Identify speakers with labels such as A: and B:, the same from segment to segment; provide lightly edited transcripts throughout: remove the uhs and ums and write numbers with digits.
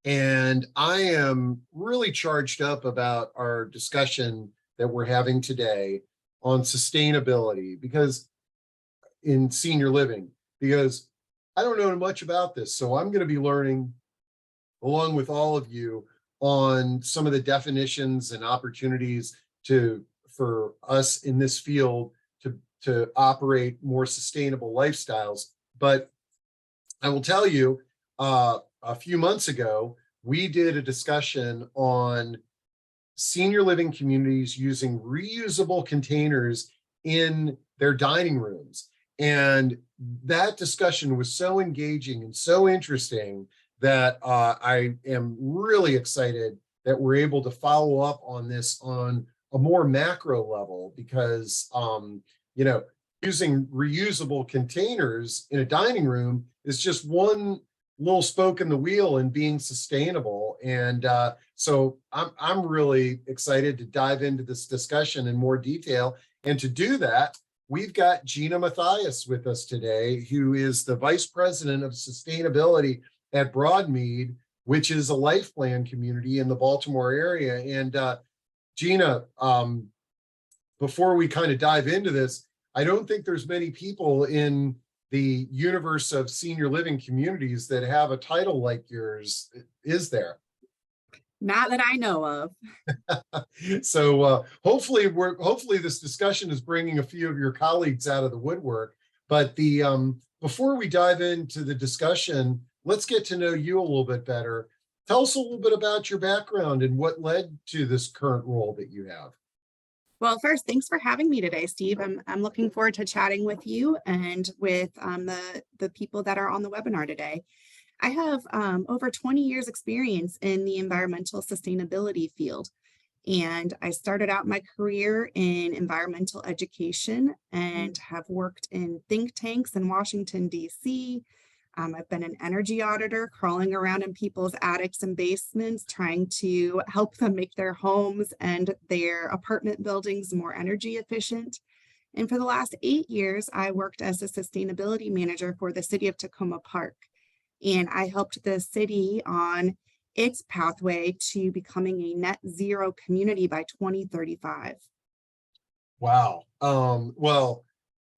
A: And I am really charged up about our discussion that we're having today on sustainability because in senior living, because I don't know much about this. So I'm going to be learning along with all of you on some of the definitions and opportunities for us in this field to operate more sustainable lifestyles. But I will tell you, a few months ago, we did a discussion on senior living communities using reusable containers in their dining rooms. And that discussion was so engaging and so interesting that I am really excited that we're able to follow up on this on a more macro level because, using reusable containers in a dining room is just one little spoke in the wheel in being sustainable. And so I'm really excited to dive into this discussion in more detail. And to do that, we've got GINA MATHIAS with us today, who is the Vice President of Sustainability at Broadmead, which is a life plan community in the Baltimore area. And GINA, before we kind of dive into this, I don't think there's many people in the universe of senior living communities that have a title like yours, is there?
B: Not that I know of.
A: So hopefully this discussion is bringing a few of your colleagues out of the woodwork. But before we dive into the discussion, let's get to know you a little bit better. Tell us a little bit about your background and what led to this current role that you have.
B: Well, first, thanks for having me today, Steve. I'm looking forward to chatting with you and with the people that are on the webinar today. I have over 20 years experience in the environmental sustainability field. And I started out my career in environmental education and have worked in think tanks in Washington, D.C. I've been an energy auditor, crawling around in people's attics and basements, trying to help them make their homes and their apartment buildings more energy efficient. And for the last 8 years, I worked as a sustainability manager for the city of Tacoma Park. And I helped the city on its pathway to becoming a net zero community by 2035.
A: Wow. Well,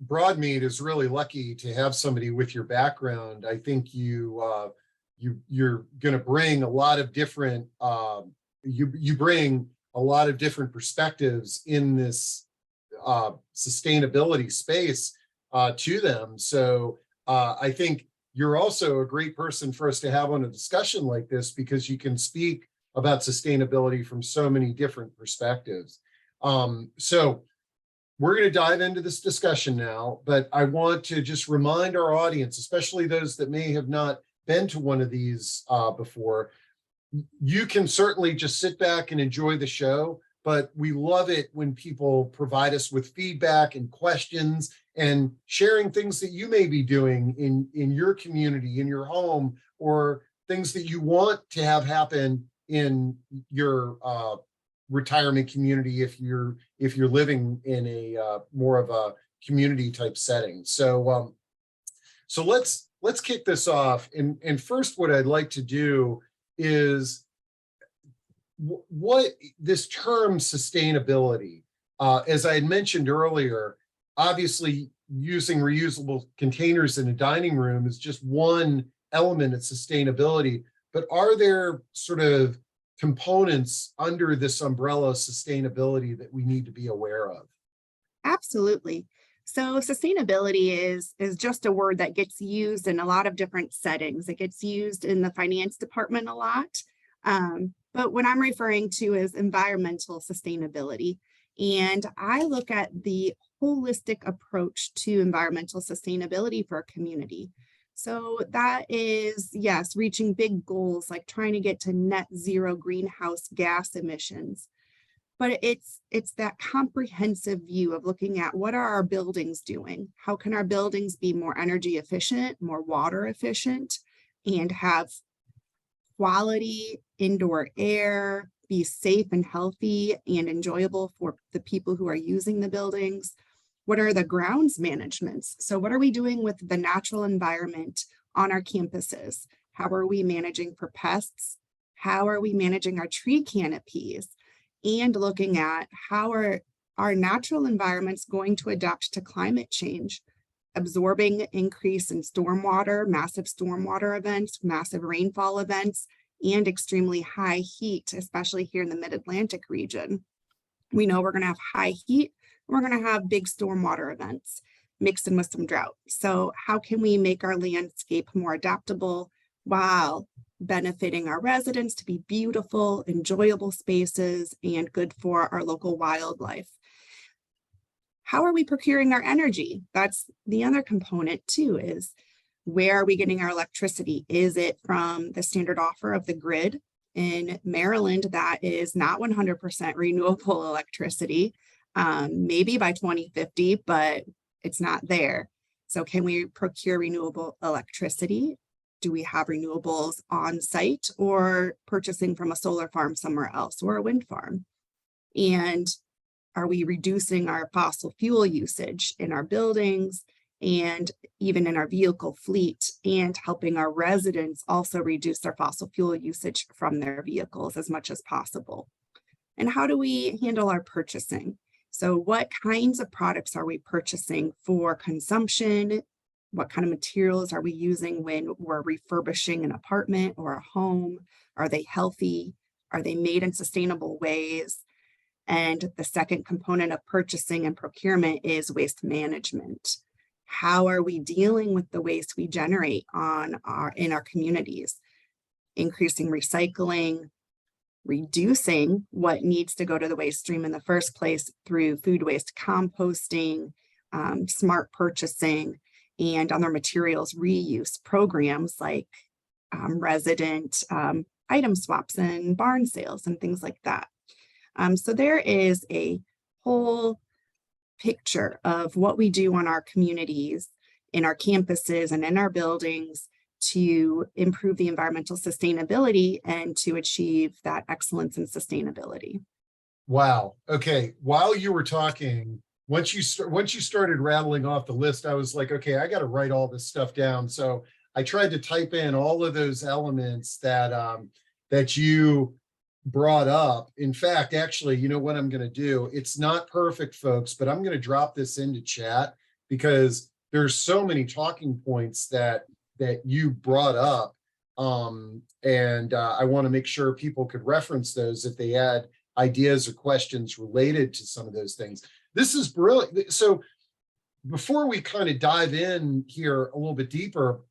A: Broadmead is really lucky to have somebody with your background. I think you're going to bring a lot of different you bring a lot of different perspectives in this sustainability space to them. So I think you're also a great person for us to have on a discussion like this because you can speak about sustainability from so many different perspectives. So we're going to dive into this discussion now, but I want to just remind our audience, especially those that may have not been to one of these before, you can certainly just sit back and enjoy the show, but we love it when people provide us with feedback and questions and sharing things that you may be doing in your community, in your home, or things that you want to have happen in your retirement community if you're living in a more of a community type setting. So so let's kick this off. And first, what I'd like to do is what this term sustainability, as I had mentioned earlier, obviously using reusable containers in a dining room is just one element of sustainability, but are there sort of components under this umbrella of sustainability that we need to be aware of?
B: Absolutely. So sustainability is just a word that gets used in a lot of different settings. It gets used in the finance department a lot. But what I'm referring to is environmental sustainability. And I look at the holistic approach to environmental sustainability for a community. So that is, yes, reaching big goals like trying to get to net zero greenhouse gas emissions. But it's that comprehensive view of looking at what are our buildings doing? How can our buildings be more energy efficient, more water efficient, and have quality indoor air, be safe and healthy and enjoyable for the people who are using the buildings? What are the grounds managements? So what are we doing with the natural environment on our campuses? How are we managing for pests? How are we managing our tree canopies? And looking at how are our natural environments going to adapt to climate change, absorbing increase in stormwater, massive stormwater events, massive rainfall events, and extremely high heat, especially here in the Mid-Atlantic region. We know we're going to have high heat, and we're going to have big stormwater events mixed in with some drought. So how can we make our landscape more adaptable while benefiting our residents to be beautiful, enjoyable spaces and good for our local wildlife? How are we procuring our energy? That's the other component too, is where are we getting our electricity? Is it from the standard offer of the grid? In Maryland, that is not 100% renewable electricity, maybe by 2050, but it's not there. So can we procure renewable electricity? Do we have renewables on site or purchasing from a solar farm somewhere else or a wind farm? And are we reducing our fossil fuel usage in our buildings and even in our vehicle fleet, and helping our residents also reduce their fossil fuel usage from their vehicles as much as possible? And how do we handle our purchasing? So what kinds of products are we purchasing for consumption? What kind of materials are we using when we're refurbishing an apartment or a home? Are they healthy? Are they made in sustainable ways? And the second component of purchasing and procurement is waste management. How are we dealing with the waste we generate in our communities? Increasing recycling, reducing what needs to go to the waste stream in the first place through food waste composting, smart purchasing, and other materials reuse programs like resident item swaps and barn sales and things like that. So there is a whole picture of what we do on our communities, in our campuses and in our buildings to improve the environmental sustainability and to achieve that excellence in sustainability.
A: Wow. Okay. While you were talking, once you started rattling off the list, I was like, okay, I got to write all this stuff down. So I tried to type in all of those elements that that you brought up. In fact, actually, you know what I'm going to do? It's not perfect, folks, but I'm going to drop this into chat because there's so many talking points that you brought up. And I want to make sure people could reference those if they had ideas or questions related to some of those things. This is brilliant. So before we kind of dive in here a little bit deeper,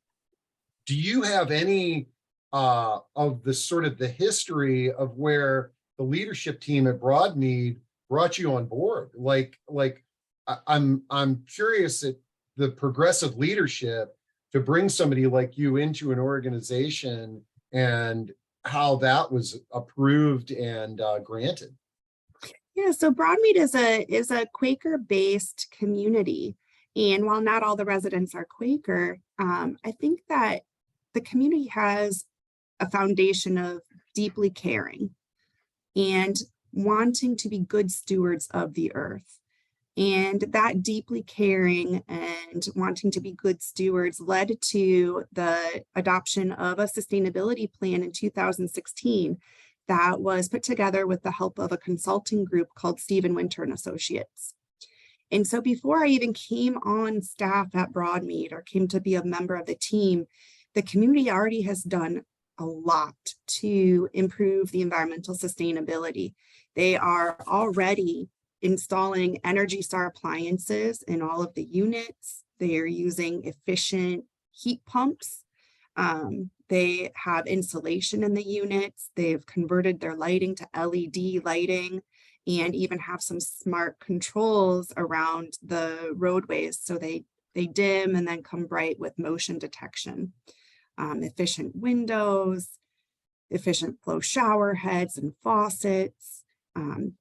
A: do you have any of the sort of the history of where the leadership team at Broadmead brought you on board? I'm curious at the progressive leadership to bring somebody like you into an organization and how that was approved and granted.
B: Yeah, so Broadmead is a Quaker-based community, and while not all the residents are Quaker, I think that the community has a foundation of deeply caring and wanting to be good stewards of the earth. And that deeply caring and wanting to be good stewards led to the adoption of a sustainability plan in 2016 that was put together with the help of a consulting group called Stephen Winter and Associates. And so before I even came on staff at Broadmead or came to be a member of the team, the community already has done a lot to improve the environmental sustainability. They are already installing Energy Star appliances in all of the units. They are using efficient heat pumps. They have insulation in the units. They've converted their lighting to LED lighting and even have some smart controls around the roadways so they dim and then come bright with motion detection. Efficient windows, efficient flow shower heads and faucets.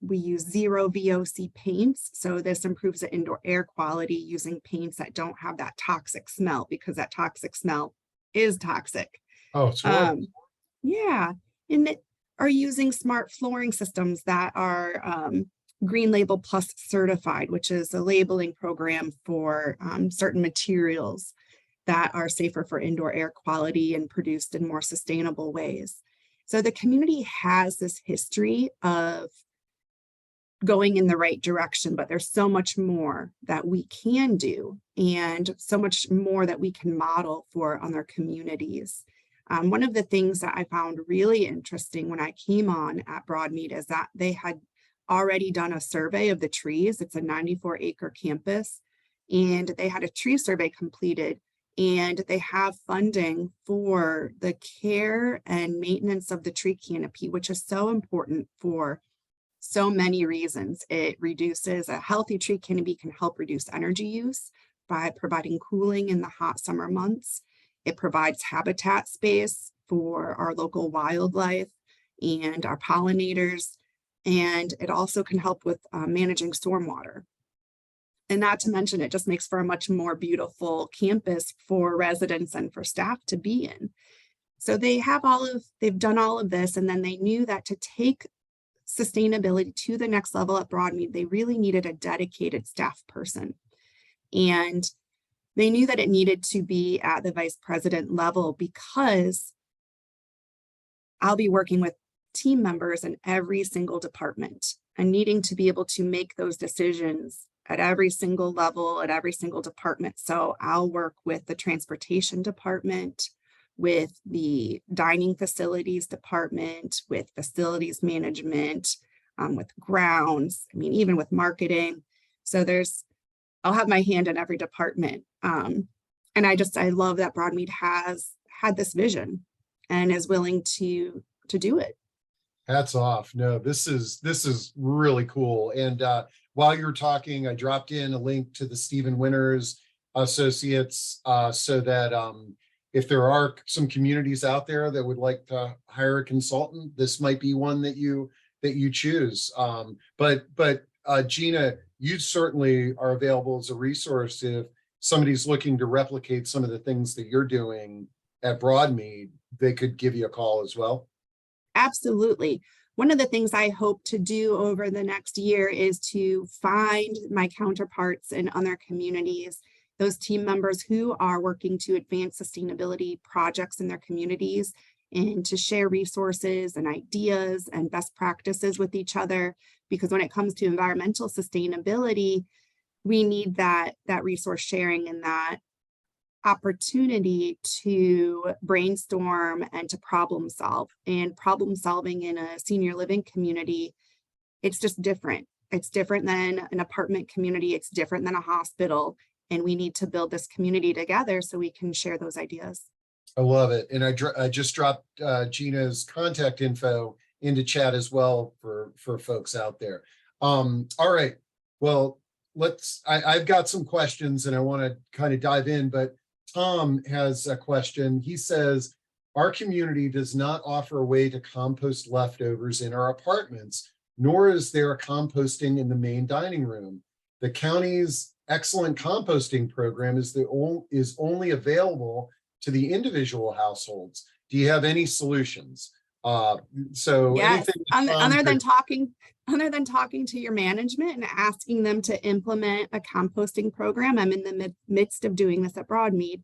B: We use zero VOC paints. So this improves the indoor air quality using paints that don't have that toxic smell, because that toxic smell is toxic.
A: Oh, it's horrible.
B: Yeah, and they are using smart flooring systems that are Green Label Plus certified, which is a labeling program for certain materials that are safer for indoor air quality and produced in more sustainable ways. So the community has this history of going in the right direction, but there's so much more that we can do and so much more that we can model for other communities. One of the things that I found really interesting when I came on at Broadmead is that they had already done a survey of the trees. It's a 94-acre campus, and they had a tree survey completed, and they have funding for the care and maintenance of the tree canopy, which is so important for so many reasons. It reduces, a healthy tree canopy can help reduce energy use by providing cooling in the hot summer months. It provides habitat space for our local wildlife and our pollinators. And it also can help with managing stormwater. And not to mention, it just makes for a much more beautiful campus for residents and for staff to be in. So they've done all of this, and then they knew that to take sustainability to the next level at Broadmead, they really needed a dedicated staff person. And they knew that it needed to be at the vice president level, because I'll be working with team members in every single department and needing to be able to make those decisions at every single level, at every single department. So I'll work with the transportation department, with the dining facilities department, with facilities management, with grounds, I mean, even with marketing. So I'll have my hand in every department. And I love that Broadmead has had this vision and is willing to do it.
A: Hats off. No, this is really cool. And while you were talking, I dropped in a link to the Stephen Winters Associates so that if there are some communities out there that would like to hire a consultant, this might be one that you choose. But GINA, you certainly are available as a resource if somebody's looking to replicate some of the things that you're doing at Broadmead. They could give you a call as well.
B: Absolutely. One of the things I hope to do over the next year is to find my counterparts in other communities, those team members who are working to advance sustainability projects in their communities, and to share resources and ideas and best practices with each other. Because when it comes to environmental sustainability, we need that resource sharing and that opportunity to brainstorm and to problem solve. And problem solving in a senior living community, it's just different. It's different than an apartment community. It's different than a hospital. And we need to build this community together so we can share those ideas.
A: I love it. And I just dropped GINA's contact info into chat as well for folks out there. All right. Well, I've got some questions and I want to kind of dive in, but Tom has a question. He says, our community does not offer a way to compost leftovers in our apartments, nor is there a composting in the main dining room. The county's excellent composting program is only available to the individual households. Do you have any solutions? So
B: yes,
A: anything
B: other than talking to your management and asking them to implement a composting program. I'm in the midst of doing this at Broadmead.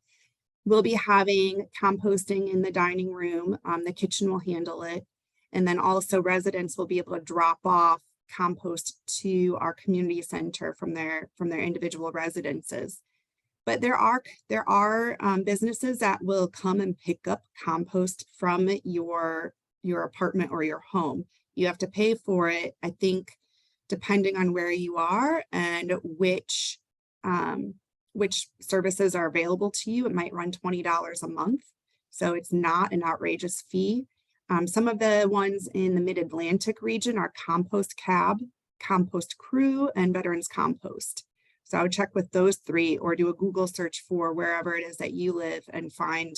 B: We'll be having composting in the dining room. The kitchen will handle it. And then also residents will be able to drop off compost to our community center from their individual residences. But there are businesses that will come and pick up compost from your apartment or your home. You have to pay for it, I think, depending on where you are and which services are available to you. It might run $20 a month. So it's not an outrageous fee. Some of the ones in the Mid-Atlantic region are Compost Cab, Compost Crew, and Veterans Compost. So I would check with those three or do a Google search for wherever it is that you live and find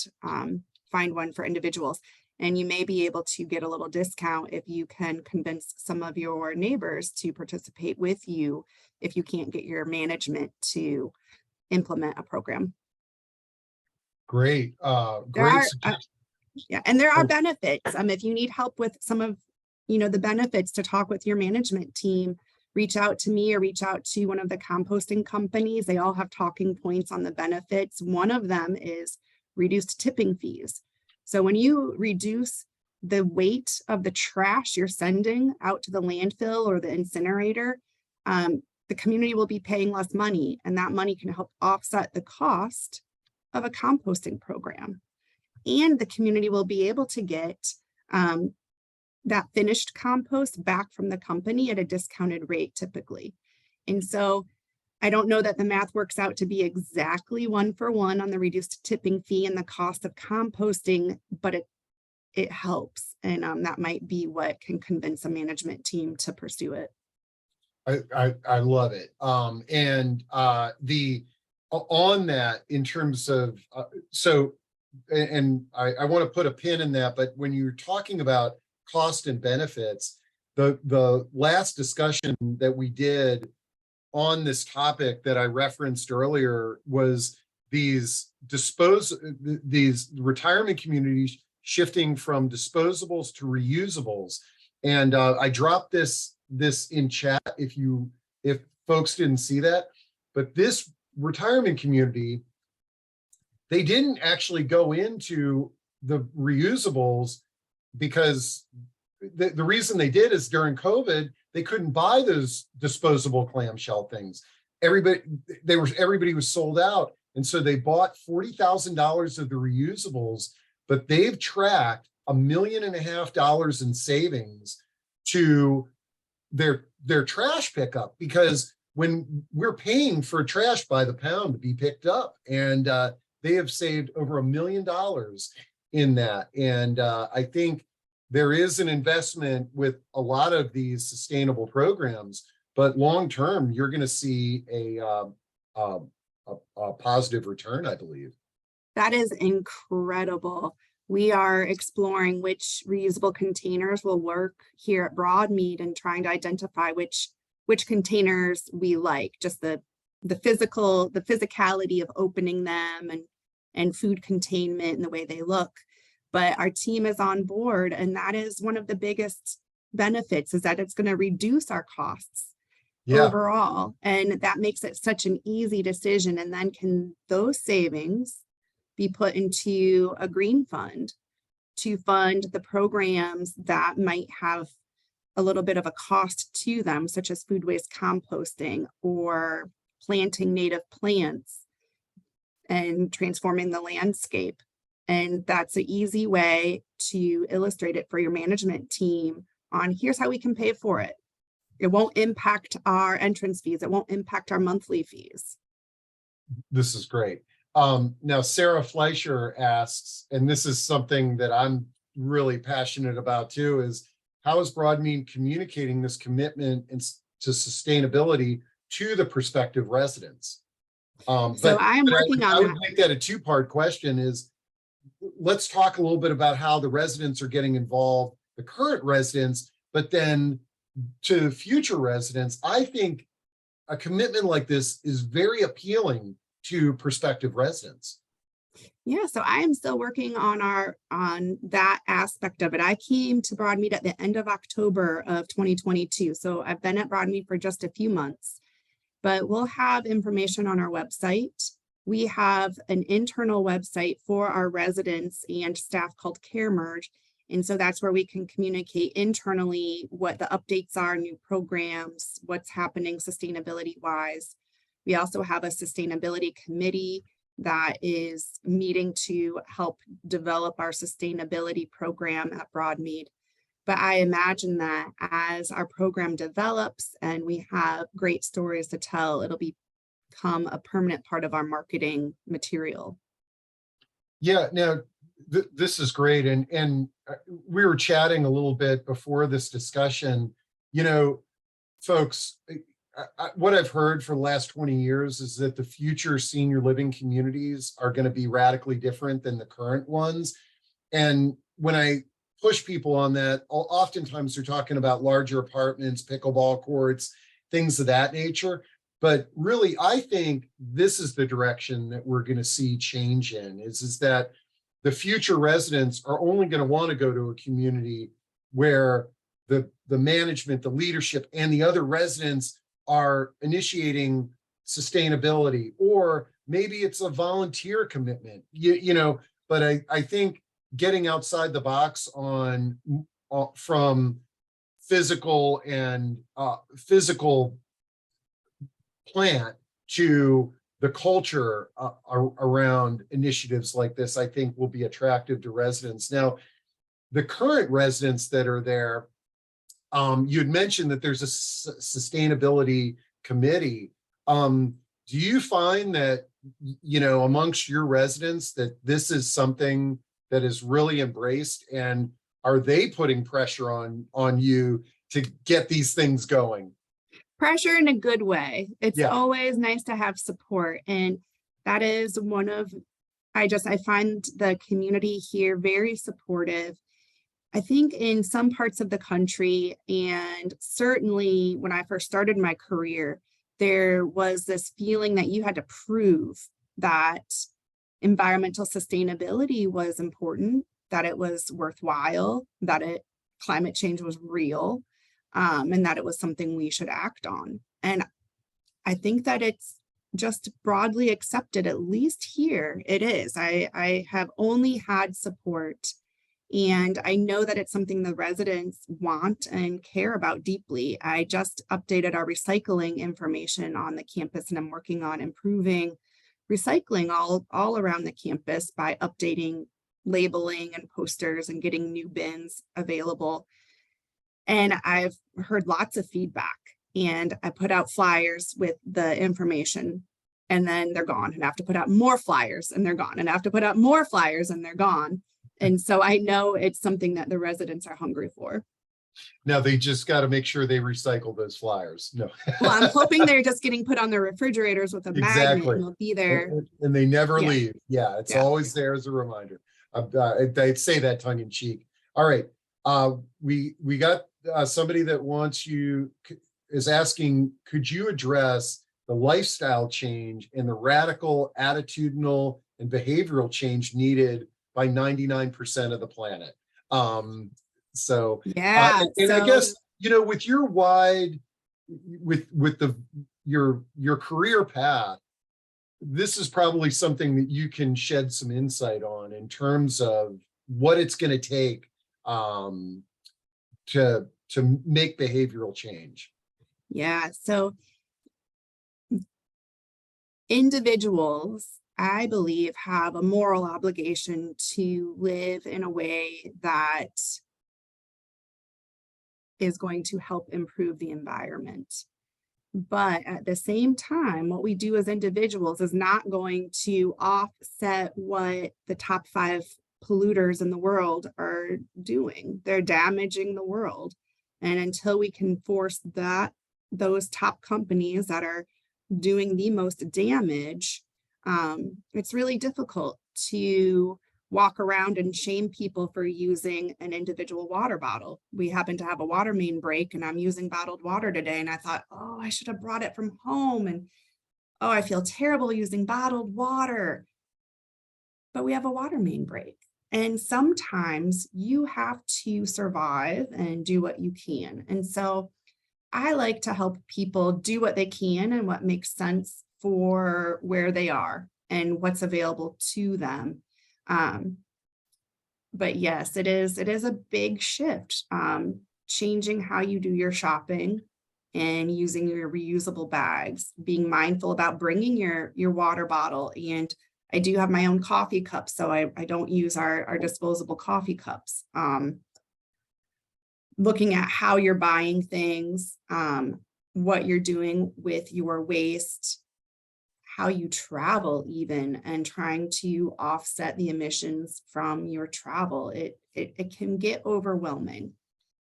B: one for individuals. And you may be able to get a little discount if you can convince some of your neighbors to participate with you if you can't get your management to implement a program.
A: Great.
B: Yeah, and there are benefits. If you need help with some of the benefits, to talk with your management team, reach out to me or reach out to one of the composting companies. They all have talking points on the benefits. One of them is reduced tipping fees. So when you reduce the weight of the trash you're sending out to the landfill or the incinerator, the community will be paying less money, and that money can help offset the cost of a composting program. And the community will be able to get that finished compost back from the company at a discounted rate typically. And so I don't know that the math works out to be exactly 1-for-1 on the reduced tipping fee and the cost of composting, but it helps. And that might be what can convince a management team to pursue it.
A: I love it. And on that, in terms of I want to put a pin in that, but when you're talking about cost and benefits, the last discussion that we did on this topic that I referenced earlier was these retirement communities shifting from disposables to reusables. And I dropped this in chat if folks didn't see that, but this retirement community, they didn't actually go into the reusables because the reason they did is during COVID, they couldn't buy those disposable clamshell things. Everybody was sold out. And so they bought $40,000 of the reusables, but they've tracked $1.5 million in savings to their trash pickup, because when we're paying for trash by the pound to be picked up, and they have saved over $1 million in that. And I think there is an investment with a lot of these sustainable programs, but long-term, you're going to see a positive return, I believe.
B: That is incredible. We are exploring which reusable containers will work here at Broadmead and trying to identify which containers we like, just the physicality of opening them and food containment and the way they look. But our team is on board, and that is one of the biggest benefits, is that it's going to reduce our costs overall. And that makes it such an easy decision. And then can those savings be put into a green fund to fund the programs that might have a little bit of a cost to them, such as food waste composting or planting native plants and transforming the landscape. And that's an easy way to illustrate it for your management team on here's how we can pay for it. It won't impact our entrance fees. It won't impact our monthly fees.
A: This is great. Now, Sarah Fleischer asks, and this is something that I'm really passionate about too, is how is Broadmead communicating this commitment to sustainability to the prospective residents?
B: So I am working on that.
A: I would make that a two-part question. Is let's talk a little bit about how the residents are getting involved, the current residents, but then to future residents. I think a commitment like this is very appealing to prospective residents.
B: Yeah, so I am still working on that aspect of it. I came to Broadmead at the end of October of 2022. So I've been at Broadmead for just a few months, but we'll have information on our website. We have an internal website for our residents and staff called Care Merge. And so that's where we can communicate internally what the updates are, new programs, what's happening sustainability wise. We also have a sustainability committee that is meeting to help develop our sustainability program at Broadmead. But I imagine that as our program develops and we have great stories to tell, it'll become a permanent part of our marketing material.
A: Yeah, now this is great. And we were chatting a little bit before this discussion, folks, what I've heard for the last 20 years is that the future senior living communities are going to be radically different than the current ones. And when I push people on that, oftentimes they're talking about larger apartments, pickleball courts, things of that nature. But really, I think this is the direction that we're going to see change in, is that the future residents are only going to want to go to a community where the management, the leadership, and the other residents are initiating sustainability, or maybe it's a volunteer commitment, but I think getting outside the box on from physical and physical plant to the culture around initiatives like this, I think will be attractive to residents. Now, the current residents that are there, you had mentioned that there's a sustainability committee. Do you find that, you know, amongst your residents that this is something that is really embraced, and are they putting pressure on you to get these things going?
B: Pressure in a good way. It's
A: Yeah.
B: always nice to have support. And that is one of, I find the community here very supportive. I think in some parts of the country, and certainly when I first started my career, there was this feeling that you had to prove that environmental sustainability was important, that it was worthwhile, that climate change was real, and that it was something we should act on. And I think that it's just broadly accepted, at least here it is. I have only had support, and I know that it's something the residents want and care about deeply. I just updated our recycling information on the campus, and I'm working on improving recycling all around the campus by updating labeling and posters and getting new bins available. And I've heard lots of feedback, and I put out flyers with the information, and then they're gone, and I have to put out more flyers and they're gone, and I have to put out more flyers and they're gone. And so I know it's something that the residents are hungry for.
A: Now they just got to make sure they recycle those flyers. No.
B: Well, I'm hoping they're just getting put on their refrigerators with a magnet,
A: Exactly.
B: and they'll be there.
A: And they never
B: Yeah.
A: leave. Yeah, it's
B: Yeah.
A: always there as a reminder. I'd say that tongue in cheek. All right. We got somebody that is asking, could you address the lifestyle change and the radical attitudinal and behavioral change needed by 99% of the planet?
B: Yeah.
A: And I guess, you know, with your your career path, this is probably something that you can shed some insight on in terms of what it's going to take to make behavioral change.
B: Yeah. So individuals, I believe, have a moral obligation to live in a way that is going to help improve the environment. But at the same time, what we do as individuals is not going to offset what the top 5 polluters in the world are doing. They're damaging the world. And until we can force those top companies that are doing the most damage, it's really difficult to walk around and shame people for using an individual water bottle. We happen to have a water main break, and I'm using bottled water today, and I thought, oh, I should have brought it from home, and oh, I feel terrible using bottled water. But we have a water main break, and sometimes you have to survive and do what you can. And so I like to help people do what they can and what makes sense for where they are and what's available to them. But yes, it is a big shift, changing how you do your shopping and using your reusable bags, being mindful about bringing your water bottle. And I do have my own coffee cups, so I don't use our disposable coffee cups. Looking at how you're buying things, what you're doing with your waste, how you travel even, and trying to offset the emissions from your travel. It can get overwhelming.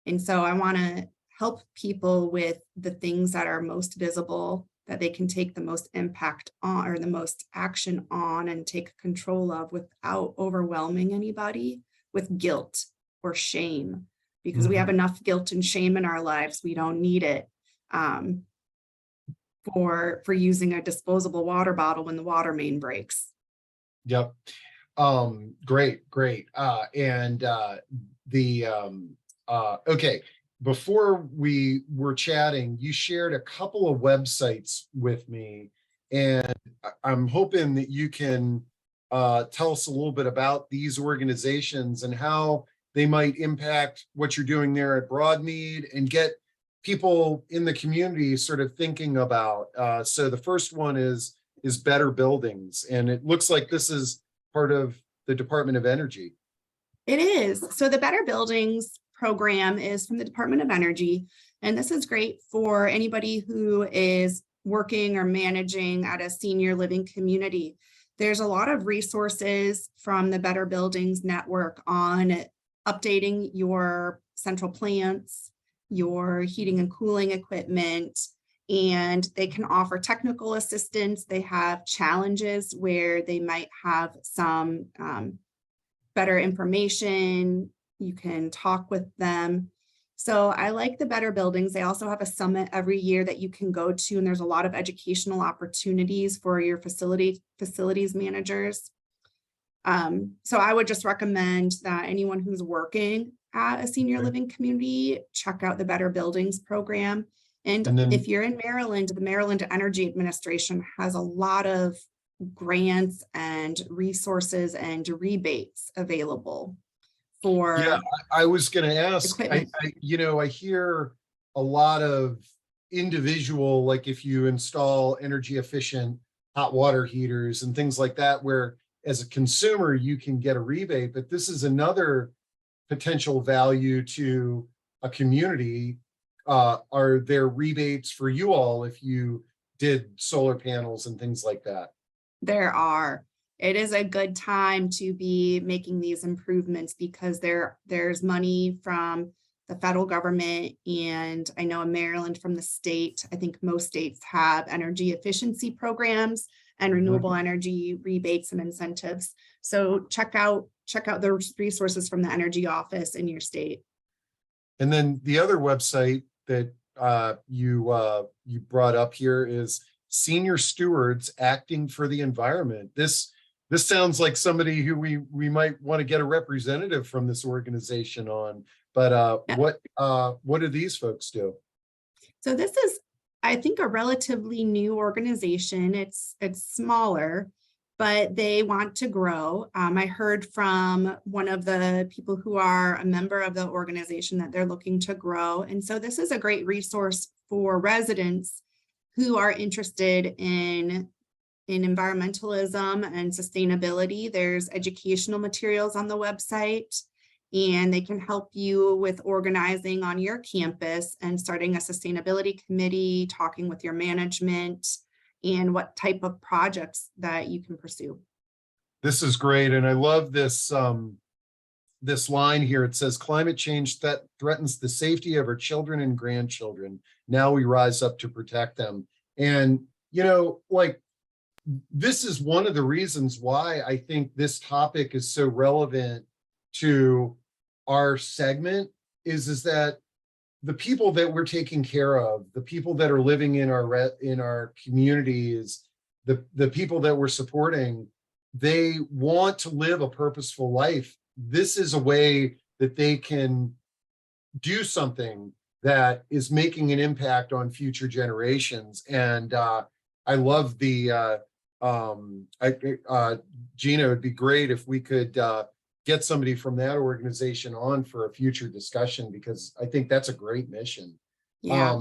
B: And so I want to help people with the things that are most visible, that they can take the most impact on or the most action on and take control of without overwhelming anybody with guilt or shame, because we have enough guilt and shame in our lives. We don't need it. For using a disposable water bottle when the water main breaks.
A: Yep. Great. Okay, before we were chatting, you shared a couple of websites with me, and I'm hoping that you can tell us a little bit about these organizations and how they might impact what you're doing there at Broadmead and get people in the community sort of thinking about. So the first one is Better Buildings, and it looks like this is part of the Department of Energy.
B: It is. So the Better Buildings program is from the Department of Energy, and this is great for anybody who is working or managing at a senior living community. There's a lot of resources from the Better Buildings network on updating your central plants, your heating and cooling equipment, and they can offer technical assistance. They have challenges where they might have some better information. You can talk with them. So I like the Better Buildings. They also have a summit every year that you can go to, and there's a lot of educational opportunities for your facilities managers. So I would just recommend that anyone who's working at a senior living community, check out the Better Buildings program. And
A: then,
B: if you're in Maryland, the Maryland Energy Administration has a lot of grants and resources and rebates available for.
A: yeah, I was going to ask, I hear a lot of individual, like if you install energy efficient hot water heaters and things like that, where as a consumer, you can get a rebate, but this is another potential value to a community. Are there rebates for you all if you did solar panels and things like that?
B: There are. It is a good time to be making these improvements because there's money from the federal government, and I know in Maryland from the state. I think most states have energy efficiency programs and renewable energy rebates and incentives. So check out the resources from the energy office in your state.
A: And then the other website that you brought up here is Senior Stewards Acting for the Environment. This sounds like somebody who we might want to get a representative from this organization on. But what do these folks do?
B: So this is, I think, a relatively new organization. It's smaller, but they want to grow. I heard from one of the people who are a member of the organization that they're looking to grow. And so this is a great resource for residents who are interested in environmentalism and sustainability. There's educational materials on the website, and they can help you with organizing on your campus and starting a sustainability committee, talking with your management, and what type of projects that you can pursue.
A: This is great. And I love this, this line here. It says, climate change that threatens the safety of our children and grandchildren. Now we rise up to protect them. And, like, this is one of the reasons why I think this topic is so relevant to our segment is that the people that we're taking care of, the people that are living in our communities, the people that we're supporting, they want to live a purposeful life. This is a way that they can do something that is making an impact on future generations. And I love the GINA, it would be great if we could get somebody from that organization on for a future discussion, because I think that's a great mission.
B: Yeah.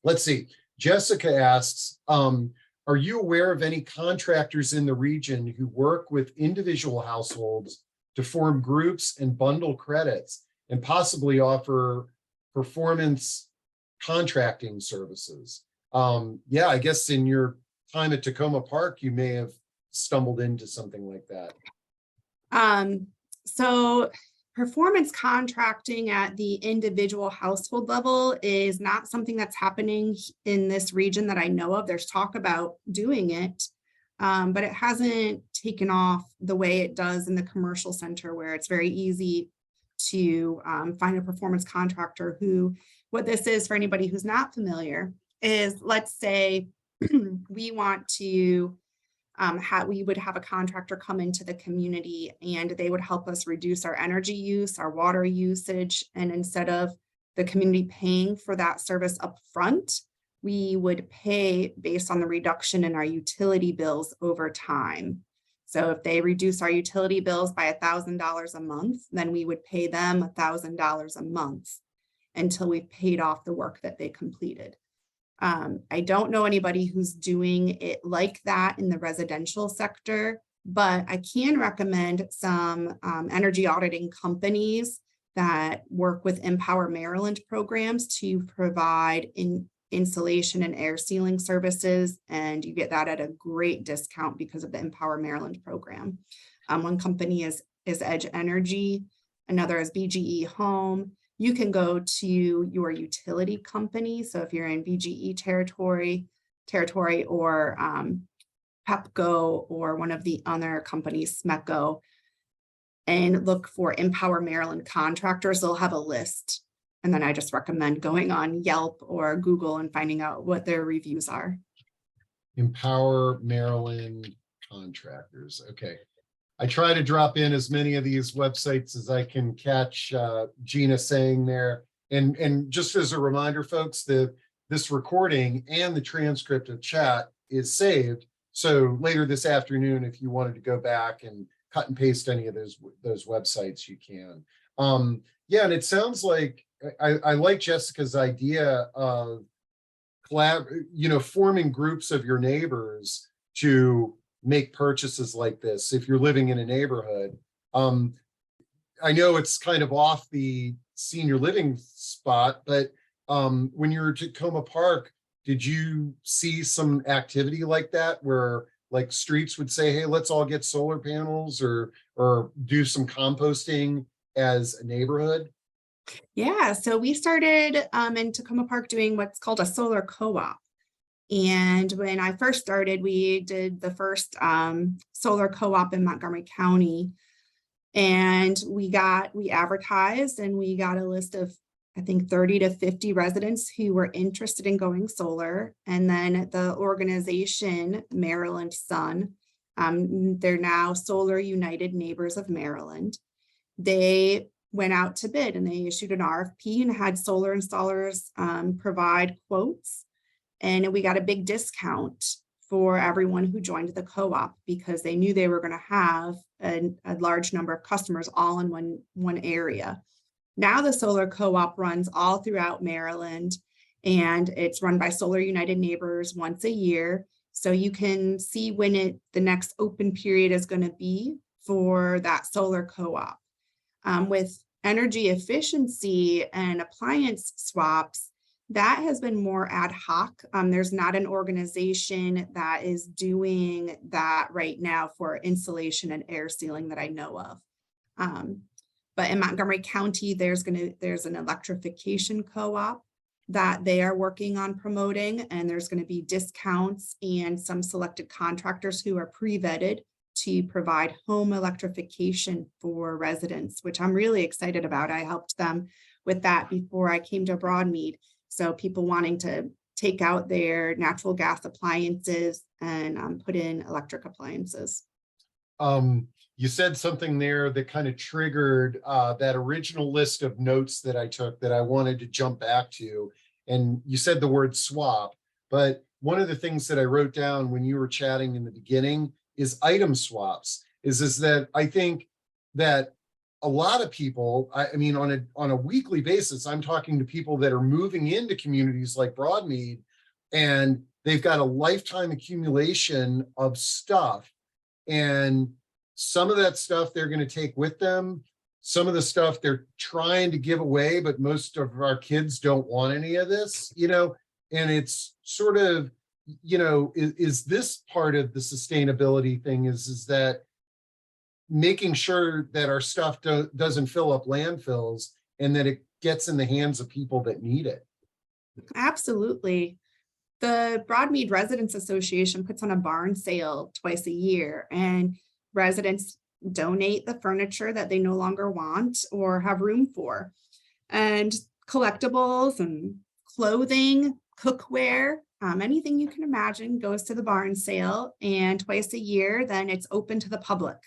A: Let's see. Jessica asks, are you aware of any contractors in the region who work with individual households to form groups and bundle credits and possibly offer performance contracting services? Yeah, I guess in your time at Tacoma Park, you may have stumbled into something like that.
B: So performance contracting at the individual household level is not something that's happening in this region that I know of. There's talk about doing it, but it hasn't taken off the way it does in the commercial center, where it's very easy to find a performance contractor who, what this is for anybody who's not familiar, is let's say we want to we would have a contractor come into the community and they would help us reduce our energy use, our water usage. And instead of the community paying for that service up front, we would pay based on the reduction in our utility bills over time. So if they reduce our utility bills by $1,000 a month, then we would pay them $1,000 a month until we've paid off the work that they completed. I don't know anybody who's doing it like that in the residential sector, but I can recommend some energy auditing companies that work with Empower Maryland programs to provide insulation and air sealing services, and you get that at a great discount because of the Empower Maryland program. One company is Edge Energy, another is BGE Home. You can go to your utility company. So if you're in BGE territory or Pepco or one of the other companies, SMECO, and look for Empower Maryland contractors. They'll have a list. And then I just recommend going on Yelp or Google and finding out what their reviews are.
A: Empower Maryland contractors. Okay. I try to drop in as many of these websites as I can catch GINA saying there. And just as a reminder, folks, this recording and the transcript of chat is saved. So later this afternoon, if you wanted to go back and cut and paste any of those websites, you can. Yeah, and it sounds like I like Jessica's idea of forming groups of your neighbors to make purchases like this if you're living in a neighborhood. I know it's kind of off the senior living spot, but when you were at Tacoma Park, did you see some activity like that where like streets would say, hey, let's all get solar panels or do some composting as a neighborhood?
B: Yeah, so we started in Tacoma Park doing what's called a solar co-op. And when I first started, we did the first solar co-op in Montgomery County. And we advertised and we got a list of, I think, 30 to 50 residents who were interested in going solar. And then the organization, Maryland Sun, they're now Solar United Neighbors of Maryland. They went out to bid and they issued an RFP and had solar installers provide quotes. And we got a big discount for everyone who joined the co-op because they knew they were going to have a large number of customers all in one area. Now the solar co-op runs all throughout Maryland, and it's run by Solar United Neighbors once a year. So you can see when the next open period is going to be for that solar co-op. With energy efficiency and appliance swaps, that has been more ad hoc. There's not an organization that is doing that right now for insulation and air sealing that I know of. But in Montgomery County, there's an electrification co-op that they are working on promoting, and there's going to be discounts and some selected contractors who are pre-vetted to provide home electrification for residents, which I'm really excited about. I helped them with that before I came to Broadmead. So people wanting to take out their natural gas appliances and put in electric appliances.
A: You said something there that kind of triggered that original list of notes that I took that I wanted to jump back to. And you said the word swap, but one of the things that I wrote down when you were chatting in the beginning is item swaps. Is that I think that a lot of people, I mean, on a weekly basis, I'm talking to people that are moving into communities like Broadmead, and they've got a lifetime accumulation of stuff. And some of that stuff they're going to take with them. Some of the stuff they're trying to give away, but most of our kids don't want any of this, and it's sort of, is this part of the sustainability thing is that making sure that our stuff doesn't fill up landfills and that it gets in the hands of people that need it.
B: Absolutely. The Broadmead Residents Association puts on a barn sale twice a year, and residents donate the furniture that they no longer want or have room for. And collectibles and clothing, cookware, anything you can imagine goes to the barn sale, and twice a year, then it's open to the public.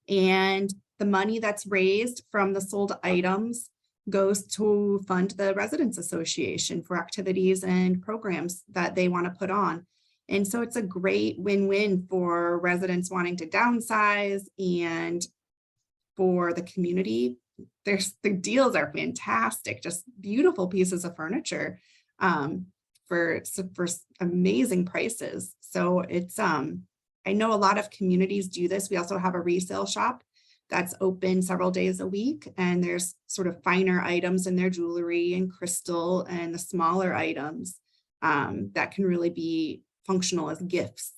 B: And the money that's raised from the sold items goes to fund the Residents Association for activities and programs that they want to put on. And so it's a great win-win for residents wanting to downsize and for the community. The deals are fantastic, just beautiful pieces of furniture for amazing prices. So it's I know a lot of communities do this. We also have a resale shop that's open several days a week, and there's sort of finer items in their jewelry and crystal and the smaller items that can really be functional as gifts.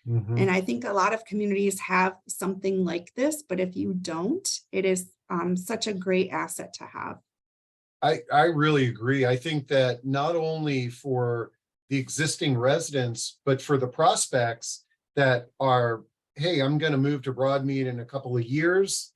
A: Mhm.
B: And I think a lot of communities have something like this, but if you don't, it is such a great asset to have.
A: I really agree. I think that not only for the existing residents, but for the prospects that are, hey, I'm going to move to Broadmead in a couple of years,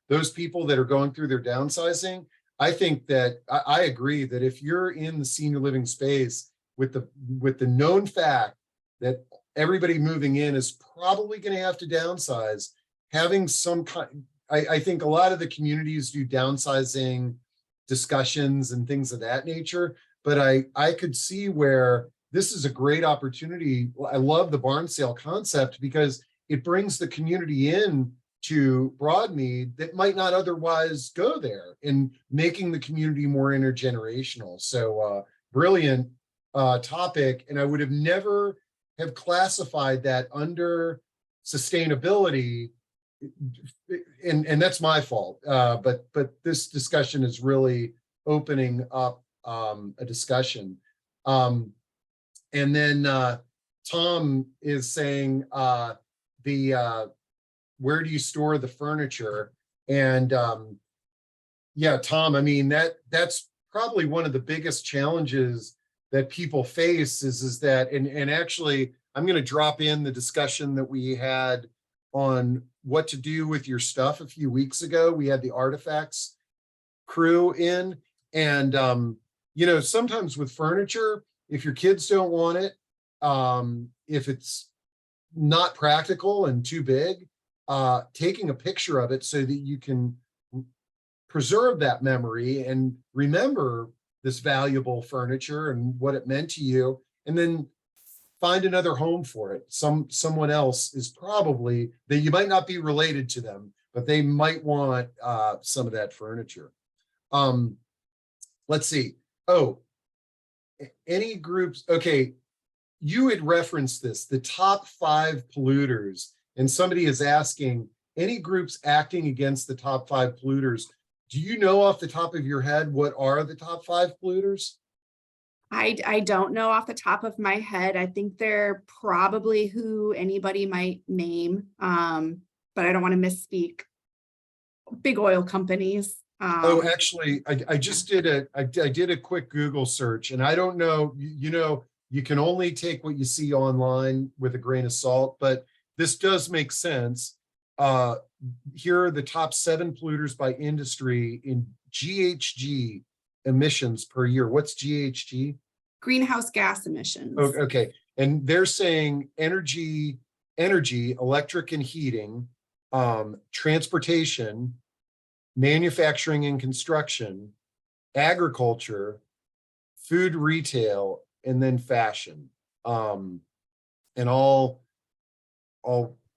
A: those people that are going through their downsizing, I think that I agree that if you're in the senior living space with the known fact that everybody moving in is probably going to have to downsize, having some kind, I think a lot of the communities do downsizing discussions and things of that nature, but I could see where this is a great opportunity. I love the barn sale concept because it brings the community in to Broadmead that might not otherwise go there, and making the community more intergenerational. So brilliant topic, and I would have never have classified that under sustainability, and that's my fault. But this discussion is really opening up a discussion. And then Tom is saying where do you store the furniture? And yeah, Tom, I mean, that's probably one of the biggest challenges that people face is that, and actually, I'm going to drop in the discussion that we had on what to do with your stuff a few weeks ago. We had the artifacts crew in, and sometimes with furniture, if your kids don't want it, if it's not practical and too big, taking a picture of it so that you can preserve that memory and remember this valuable furniture and what it meant to you, and then find another home for it. Someone else is probably, that you might not be related to them, but they might want some of that furniture. Let's see. Oh, any groups? Okay, you had referenced this, the top 5 polluters, and somebody is asking, any groups acting against the top 5 polluters? Do you know off the top of your head what are the top 5 polluters?
B: I don't know off the top of my head. I think they're probably who anybody might name, but I don't want to misspeak. Big oil companies.
A: Oh, actually, I just did I did a quick Google search, and I don't know, you can only take what you see online with a grain of salt, but this does make sense. Here are the top 7 polluters by industry in GHG emissions per year. What's GHG?
B: Greenhouse gas emissions.
A: Oh, okay, and they're saying energy, electric and heating, transportation, manufacturing and construction, agriculture, food retail, and then fashion. And all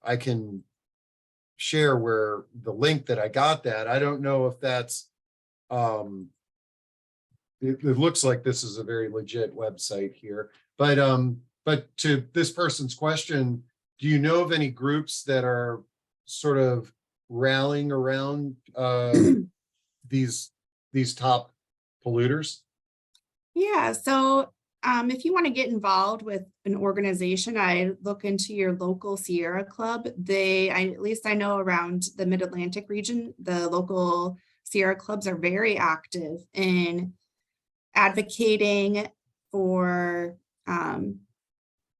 A: I can share where the link that I got that. I don't know if that's it looks like this is a very legit website here, but to this person's question, do you know of any groups that are sort of rallying around these top polluters?
B: Yeah, so if you want to get involved with an organization, I look into your local Sierra Club. At least I know around the Mid-Atlantic region, the local Sierra Clubs are very active in advocating for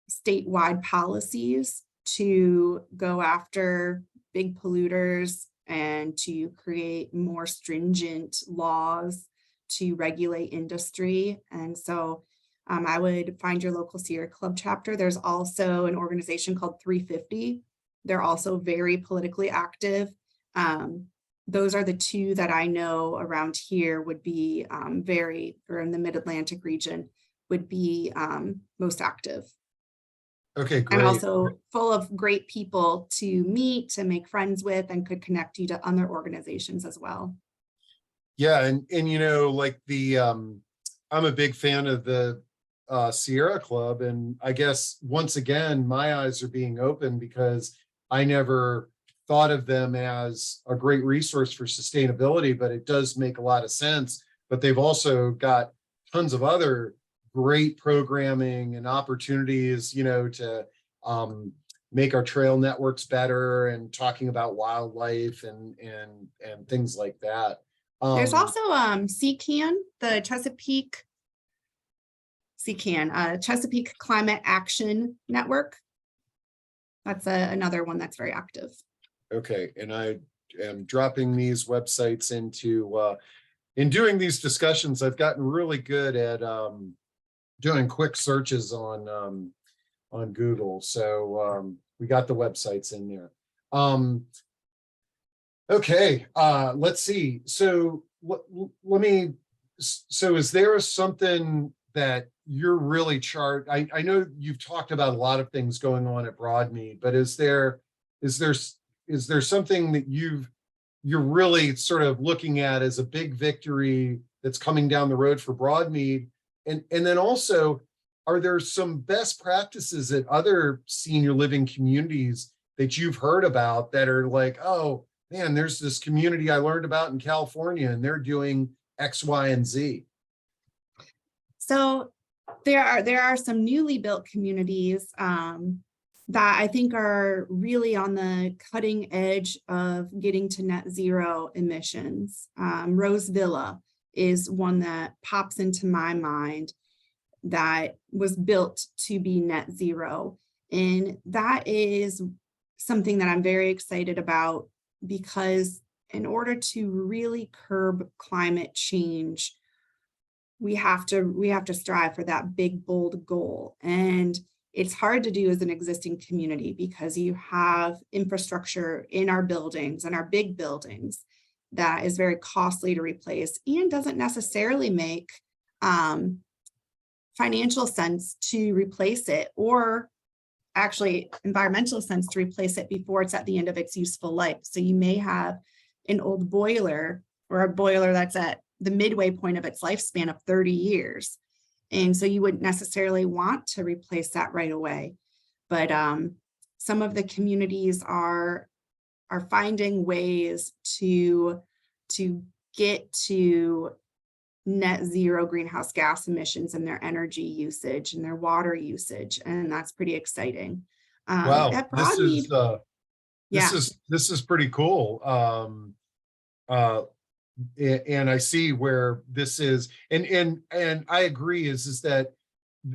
B: statewide policies to go after big polluters and to create more stringent laws to regulate industry. And so I would find your local Sierra Club chapter. There's also an organization called 350. They're also very politically active. Those are the 2 that I know around here would be or in the Mid-Atlantic region would be most active.
A: Okay,
B: and
A: great.
B: also full of great people to meet, to make friends with, and could connect you to other organizations as well.
A: Yeah, and like I'm a big fan of the Sierra Club, and I guess once again my eyes are being opened because I never thought of them as a great resource for sustainability, but it does make a lot of sense. But they've also got tons of other great programming and opportunities, to make our trail networks better and talking about wildlife and things like that.
B: There's
A: Um,
B: also CCAN, the Chesapeake Climate Action Network. That's another one that's very active.
A: okay, and I am dropping these websites in doing these discussions, I've gotten really good at doing quick searches on Google. So we got the websites in there. Okay, let's see. So so is there something that you're really I know you've talked about a lot of things going on at Broadmead, but is there something that you're really sort of looking at as a big victory that's coming down the road for Broadmead? And then also, are there some best practices at other senior living communities that you've heard about that are like, oh man, there's this community I learned about in California and they're doing X, Y, and Z?
B: So there are some newly built communities that I think are really on the cutting edge of getting to net zero emissions. Rose Villa is one that pops into my mind that was built to be net zero. And that is something that I'm very excited about, because in order to really curb climate change, we have to strive for that big, bold goal. And it's hard to do as an existing community because you have infrastructure in our buildings and our big buildings that is very costly to replace and doesn't necessarily make financial sense to replace it, or actually environmental sense to replace it before it's at the end of its useful life. So you may have an old boiler or a boiler that's at the midway point of its lifespan of 30 years. And so you wouldn't necessarily want to replace that right away. But some of the communities are finding ways to get to net zero greenhouse gas emissions in their energy usage and their water usage. And that's pretty exciting.
A: Wow,
B: At Broadmead, yeah.
A: this is pretty cool. And I see where this is, and I agree is that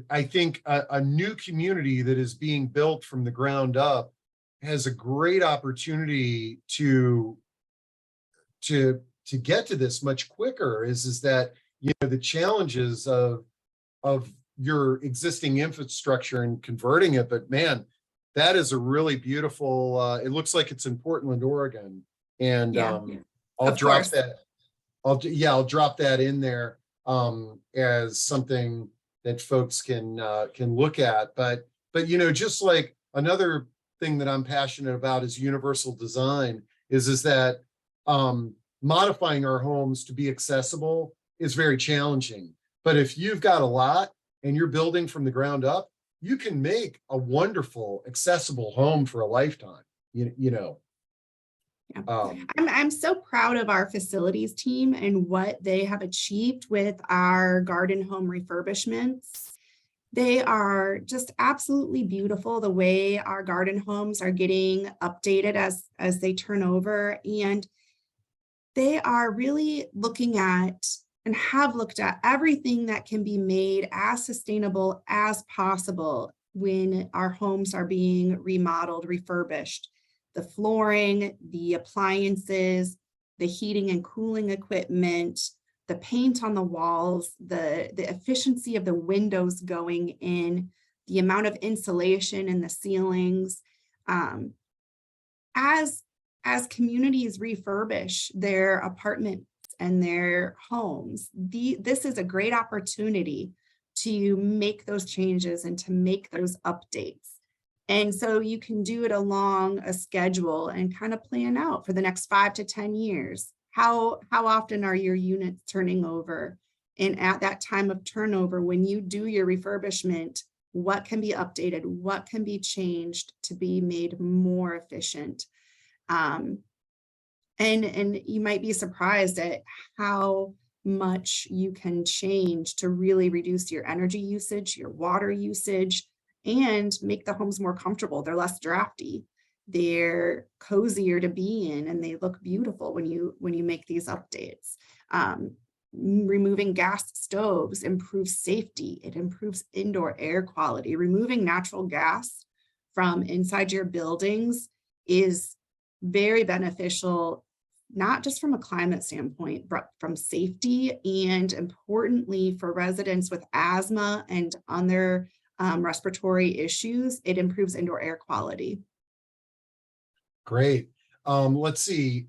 A: I think a new community that is being built from the ground up has a great opportunity to get to this much quicker. Is that the challenges of your existing infrastructure and converting it, but man, that is a really beautiful. It looks like it's in Portland, Oregon, and
B: Yeah,
A: I'll
B: of
A: drop
B: course.
A: that. I'll drop that in there as something that folks can look at. But just like another thing that I'm passionate about is universal design. Is that modifying our homes to be accessible is very challenging. But if you've got a lot and you're building from the ground up, you can make a wonderful, accessible home for a lifetime.
B: Yeah. I'm so proud of our facilities team and what they have achieved with our garden home refurbishments. They are just absolutely beautiful, the way our garden homes are getting updated as they turn over. And they are really looking at and have looked at everything that can be made as sustainable as possible when our homes are being remodeled, refurbished. The flooring, the appliances, the heating and cooling equipment, the paint on the walls, the efficiency of the windows going in, the amount of insulation in the ceilings. As communities refurbish their apartments and their homes, this is a great opportunity to make those changes and to make those updates. And so you can do it along a schedule and kind of plan out for the next 5 to 10 years. How often are your units turning over? And at that time of turnover, when you do your refurbishment, what can be updated? What can be changed to be made more efficient? And you might be surprised at how much you can change to really reduce your energy usage, your water usage, and make the homes more comfortable. They're less drafty, they're cozier to be in, and they look beautiful when you make these updates. Removing gas stoves improves safety. It improves indoor air quality. Removing natural gas from inside your buildings is very beneficial, not just from a climate standpoint, but from safety, and importantly for residents with asthma and other respiratory issues. It improves indoor air quality.
A: Great. Let's see.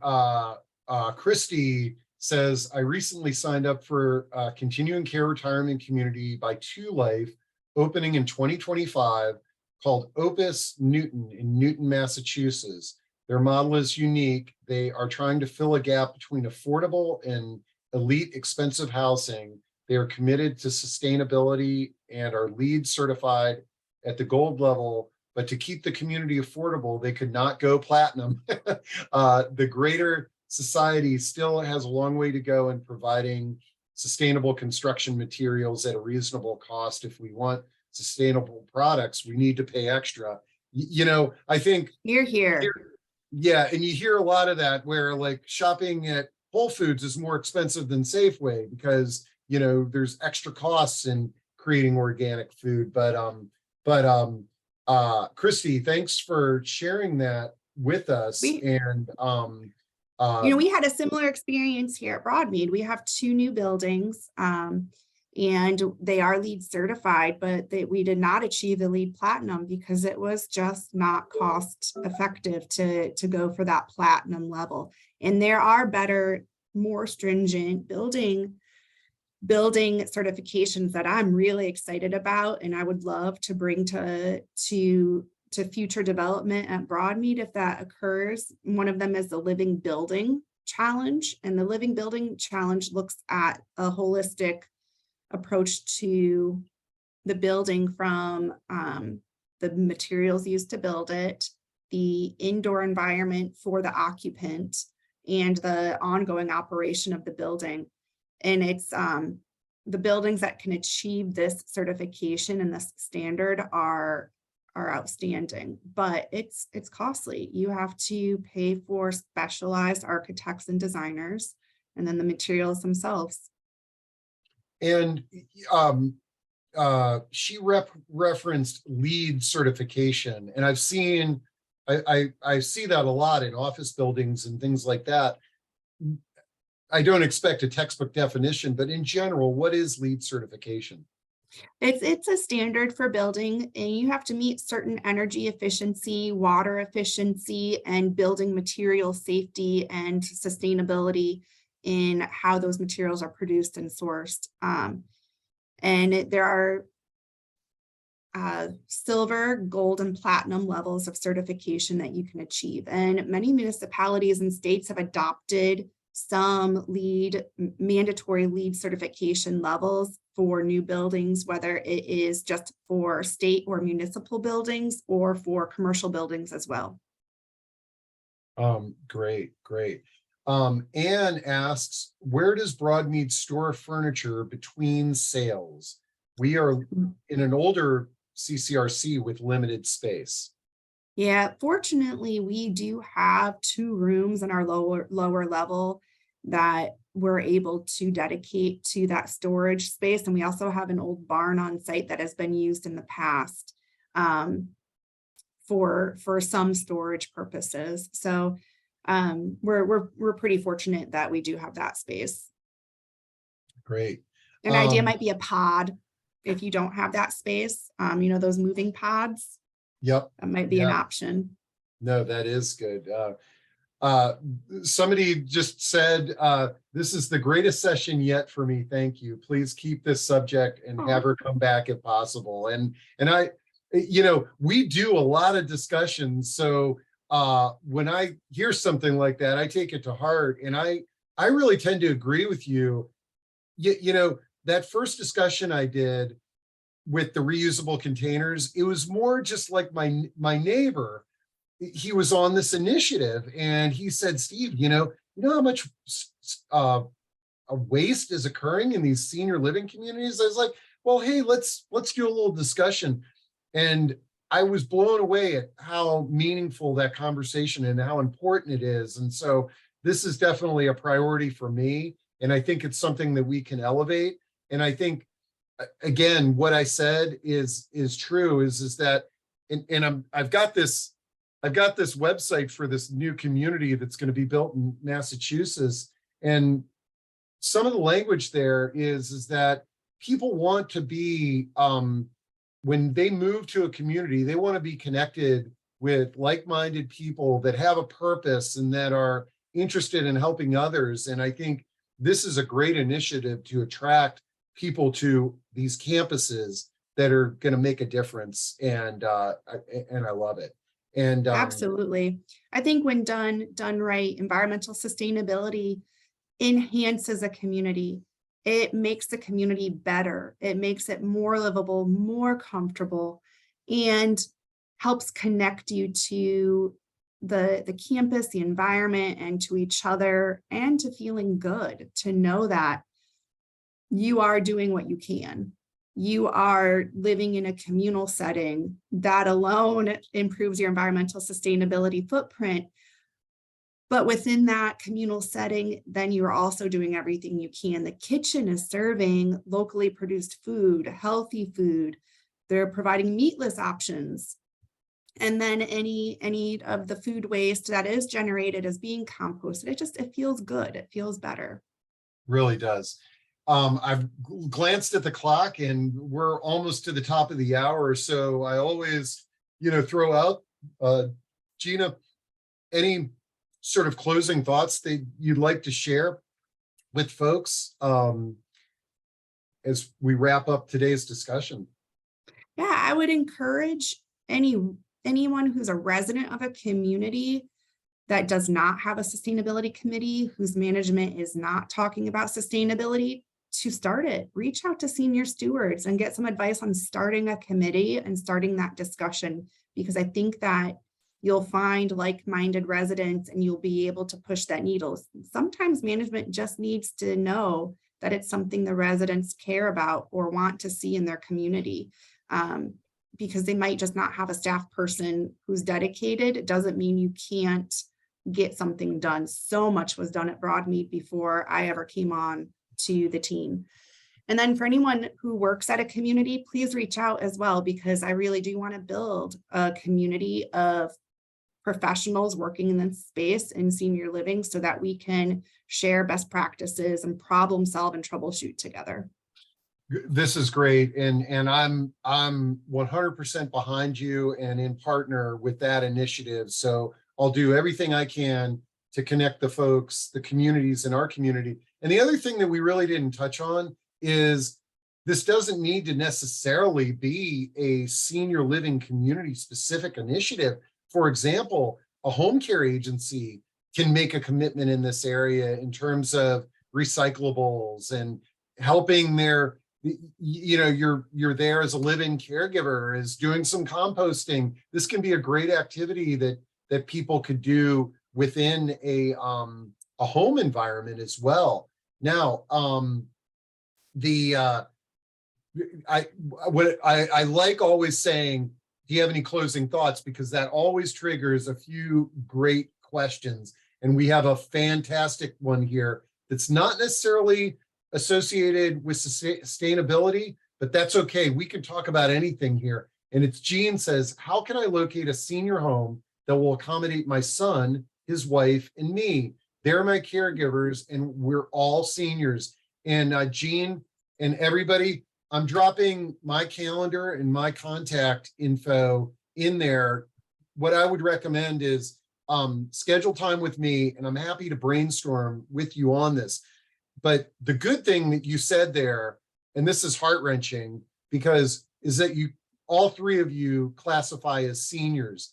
A: Christy says, I recently signed up for continuing care retirement community by 2 Life, opening in 2025, called Opus Newton in Newton, Massachusetts. Their model is unique. They are trying to fill a gap between affordable and elite expensive housing. They are committed to sustainability and are LEED certified at the gold level, but to keep the community affordable, they could not go platinum. The greater society still has a long way to go in providing sustainable construction materials at a reasonable cost. If we want sustainable products, we need to pay extra. I think
B: Here.
A: Yeah, and you hear a lot of that where like shopping at Whole Foods is more expensive than Safeway because there's extra costs in creating organic food. But Christy, thanks for sharing that with us. We
B: had a similar experience here at Broadmead. We have 2 new buildings, and they are LEED certified, but we did not achieve the LEED platinum because it was just not cost effective to go for that platinum level. And there are better, more stringent building certifications that I'm really excited about, and I would love to bring to future development at Broadmead if that occurs. One of them is the Living Building Challenge, and the Living Building Challenge looks at a holistic approach to the building, from the materials used to build it, the indoor environment for the occupant, and the ongoing operation of the building. And it's the buildings that can achieve this certification and this standard are outstanding, but it's costly. You have to pay for specialized architects and designers, and then the materials themselves.
A: And she referenced LEED certification, and I've seen I see that a lot in office buildings and things like that. I don't expect a textbook definition, but in general, what is LEED certification?
B: It's a standard for building, and you have to meet certain energy efficiency, water efficiency, and building material safety and sustainability in how those materials are produced and sourced. There are silver, gold, and platinum levels of certification that you can achieve. And many municipalities and states have adopted some mandatory LEED certification levels for new buildings, whether it is just for state or municipal buildings or for commercial buildings as well.
A: Great. Anne asks, where does Broadmead store furniture between sales? We are in an older CCRC with limited space.
B: Yeah, fortunately, we do have 2 rooms in our lower level that we're able to dedicate to that storage space. And we also have an old barn on site that has been used in the past for some storage purposes. So we're pretty fortunate that we do have that space.
A: Great.
B: An idea might be a pod if you don't have that space. Those moving pods.
A: Yep.
B: That might be an option.
A: No, that is good. Somebody just said, this is the greatest session yet for me. Thank you. Please keep this subject and have her come back if possible. And we do a lot of discussions. So when I hear something like that, I take it to heart, and I really tend to agree with you. That first discussion I did with the reusable containers, it was more just like my neighbor. He was on this initiative, and he said, Steve, how much waste is occurring in these senior living communities? I was like, well, hey, let's do a little discussion. And I was blown away at how meaningful that conversation and how important it is. And so this is definitely a priority for me. And I think it's something that we can elevate. And I think, again, what I said is true, is that, and I've got this website for this new community that's going to be built in Massachusetts. And some of the language there is that people want to be, when they move to a community, they want to be connected with like-minded people that have a purpose and that are interested in helping others. And I think this is a great initiative to attract people to these campuses that are going to make a difference. And I love it. And
B: Absolutely. I think when done right, environmental sustainability enhances a community. It makes the community better. It makes it more livable, more comfortable, and helps connect you to the campus, the environment, and to each other, and to feeling good, to know that you are doing what you can. You are living in a communal setting. That alone improves your environmental sustainability footprint. But within that communal setting, then you're also doing everything you can. The kitchen is serving locally produced food, healthy food. They're providing meatless options. And then any of the food waste that is generated is being composted. It feels good. It feels better.
A: Really does. I've glanced at the clock, and we're almost to the top of the hour. So I always, throw out, GINA, any sort of closing thoughts that you'd like to share with folks as we wrap up today's discussion?
B: Yeah, I would encourage anyone who's a resident of a community that does not have a sustainability committee, whose management is not talking about sustainability, to start it. Reach out to senior stewards and get some advice on starting a committee and starting that discussion, because I think that you'll find like-minded residents and you'll be able to push that needle. Sometimes management just needs to know that it's something the residents care about or want to see in their community, because they might just not have a staff person who's dedicated. It doesn't mean you can't get something done. So much was done at Broadmead before I ever came on to the team. And then for anyone who works at a community, please reach out as well, because I really do want to build a community of professionals working in this space in senior living so that we can share best practices and problem solve and troubleshoot together.
A: This is great. And I'm 100% behind you and in partner with that initiative. So I'll do everything I can to connect the folks, the communities in our community. And the other thing that we really didn't touch on is this doesn't need to necessarily be a senior living community specific initiative. For example, a home care agency can make a commitment in this area in terms of recyclables and helping their, you're there as a living caregiver, is doing some composting. This can be a great activity that people could do within a home environment as well. Now, I like always saying, do you have any closing thoughts? Because that always triggers a few great questions. And we have a fantastic one here that's not necessarily associated with sustainability, but that's okay. We can talk about anything here. And it's Jean says, how can I locate a senior home that will accommodate my son, his wife, and me? They're my caregivers, and we're all seniors. And Jean and everybody, I'm dropping my calendar and my contact info in there. What I would recommend is schedule time with me, and I'm happy to brainstorm with you on this. But the good thing that you said there, and this is heart-wrenching, because is that all three of you classify as seniors.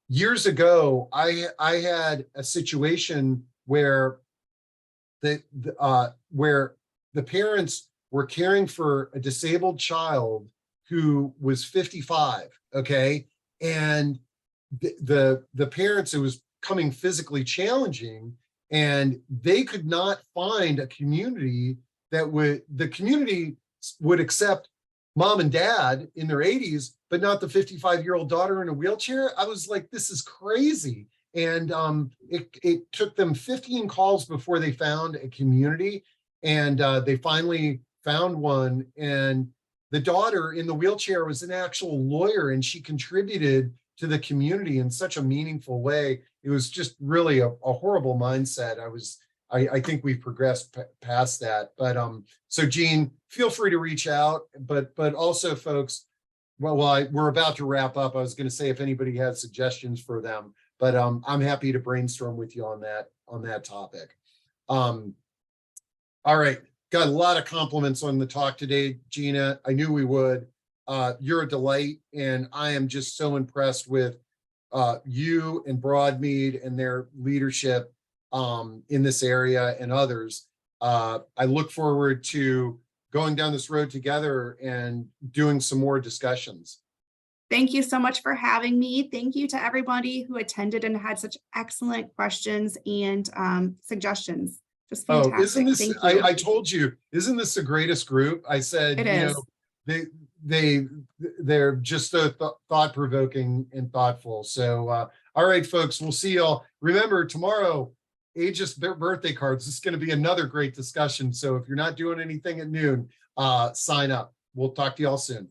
A: Years ago, I had a situation where where the parents were caring for a disabled child who was 55, okay? And the parents, it was becoming physically challenging, and they could not find a community that the community would accept mom and dad in their 80s, but not the 55-year-old daughter in a wheelchair. I was like, this is crazy. And it took them 15 calls before they found a community, and they finally found one. And the daughter in the wheelchair was an actual lawyer, and she contributed to the community in such a meaningful way. It was just really a horrible mindset. I think we've progressed past that. But so Jean, feel free to reach out, but also folks, we're about to wrap up. I was going to say if anybody has suggestions for them, but I'm happy to brainstorm with you on that topic. All right, got a lot of compliments on the talk today, Gina. I knew we would. You're a delight, and I am just so impressed with you and Broadmead and their leadership in this area and others. I look forward to going down this road together and doing some more discussions.
B: Thank you so much for having me. Thank you to everybody who attended and had such excellent questions and suggestions. Just fantastic.
A: Oh, isn't this,
B: Thank you.
A: I told you, isn't this the greatest group? I said,
B: It
A: you
B: is.
A: know, they're just so thought-provoking and thoughtful. So, all right, folks, we'll see y'all. Remember, tomorrow, Aegis birthday cards. This is going to be another great discussion. So if you're not doing anything at noon, sign up. We'll talk to y'all soon.